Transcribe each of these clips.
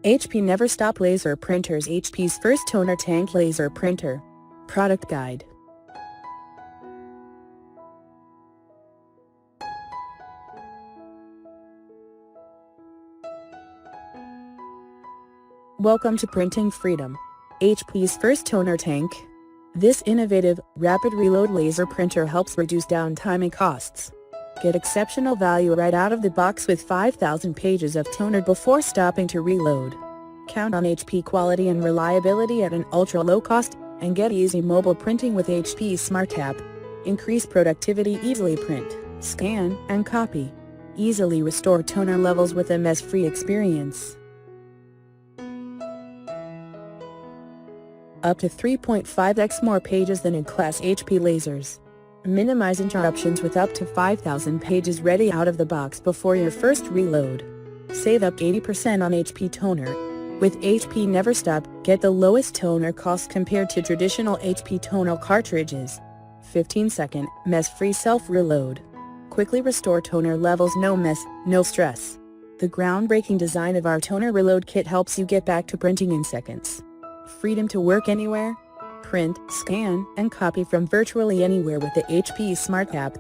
HP Neverstop Laser Printers, HP's first toner tank laser printer. Product Guide. Welcome to Printing Freedom, HP's first toner tank. This innovative, rapid reload laser printer helps reduce downtime and costs. Get exceptional value right out of the box with 5,000 pages of toner before stopping to reload. Count on HP quality and reliability at an ultra-low cost, and get easy mobile printing with HP Smart App. Increase productivity, easily print, scan, and copy. Easily restore toner levels with a mess-free experience. Up to 3.5x more pages than in-class HP lasers. Minimize interruptions with up to 5,000 pages ready out of the box before your first reload. Save up 80% on HP toner. With HP Neverstop, get the lowest toner cost compared to traditional HP toner cartridges. 15-second, mess-free self-reload. Quickly restore toner levels, no mess, no stress. The groundbreaking design of our toner reload kit helps you get back to printing in seconds. Freedom to work anywhere. Print, scan, and copy from virtually anywhere with the HP Smart App.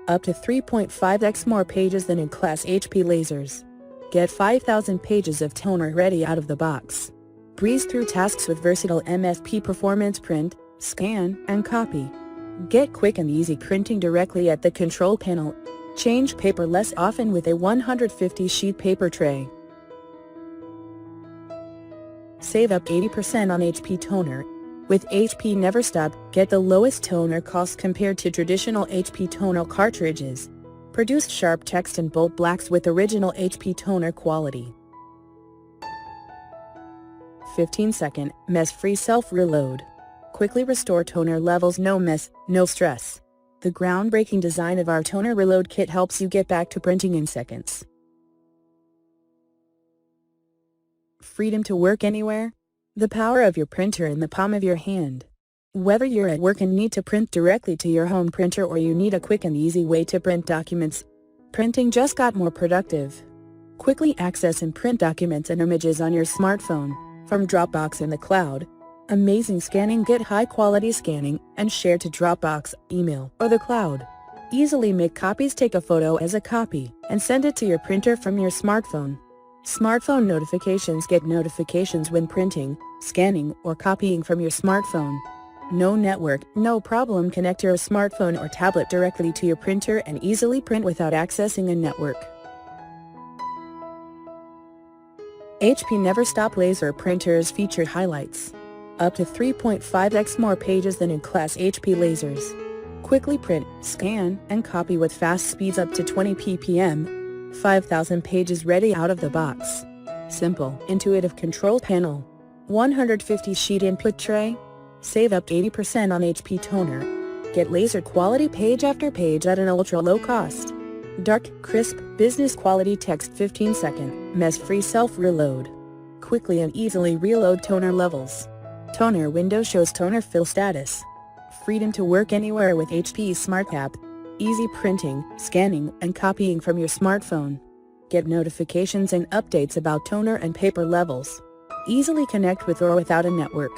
Up to 3.5x more pages than in-class HP lasers. Get 5,000 pages of toner ready out of the box. Breeze through tasks with versatile MFP performance, print, scan, and copy. Get quick and easy printing directly at the control panel. Change paper less often with a 150-sheet paper tray. Save up 80% on HP toner. With HP Neverstop, get the lowest toner cost compared to traditional HP toner cartridges. Produce sharp text and bold blacks with original HP toner quality. 15-second, mess-free self-reload. Quickly restore toner levels, no mess, no stress. The groundbreaking design of our toner reload kit helps you get back to printing in seconds. Freedom to work anywhere. The power of your printer in the palm of your hand. Whether you're at work and need to print directly to your home printer, or you need a quick and easy way to print documents, printing just got more productive. Quickly access and print documents and images on your smartphone, from Dropbox in the cloud. Amazing scanning, get high-quality scanning and share to Dropbox, email, or the cloud. Easily make copies, take a photo as a copy, and send it to your printer from your smartphone. Smartphone notifications, get notifications when printing, scanning, or copying from your smartphone. No network, no problem. Connect your smartphone or tablet directly to your printer and easily print without accessing a network. HP Neverstop Laser Printers feature highlights. Up to 3.5x more pages than in-class HP lasers. Quickly print, scan, and copy with fast speeds up to 20 ppm. 5,000 pages ready out of the box. Simple, intuitive control panel. 150-sheet input tray. Save up 80% on HP toner. Get laser quality page after page at an ultra-low cost. Dark, crisp, business quality text. 15-second, mess-free self-reload. Quickly and easily reload toner levels. Toner window shows toner fill status. Freedom to work anywhere with HP Smart App. Easy printing, scanning, and copying from your smartphone. Get notifications and updates about toner and paper levels. Easily connect with or without a network.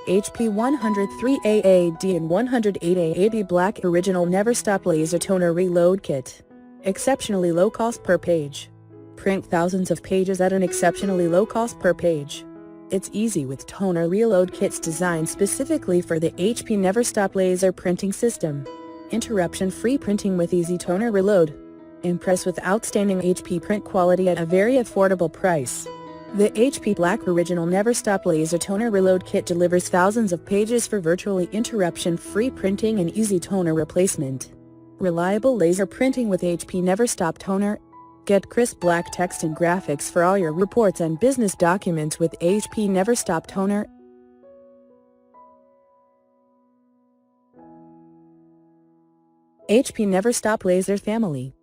HP 103AAD and 108AAD Black Original Neverstop Laser Toner Reload Kit. Exceptionally low cost per page. Print thousands of pages at an exceptionally low cost per page. It's easy with toner reload kits designed specifically for the HP Neverstop laser printing system. Interruption-free printing with easy toner reload. Impress with outstanding HP print quality at a very affordable price. The HP Black Original Neverstop Laser Toner Reload Kit delivers thousands of pages for virtually interruption-free printing and easy toner replacement. Reliable laser printing with HP Neverstop Toner. Get crisp black text and graphics for all your reports and business documents with HP Neverstop Toner. HP Neverstop Laser Family.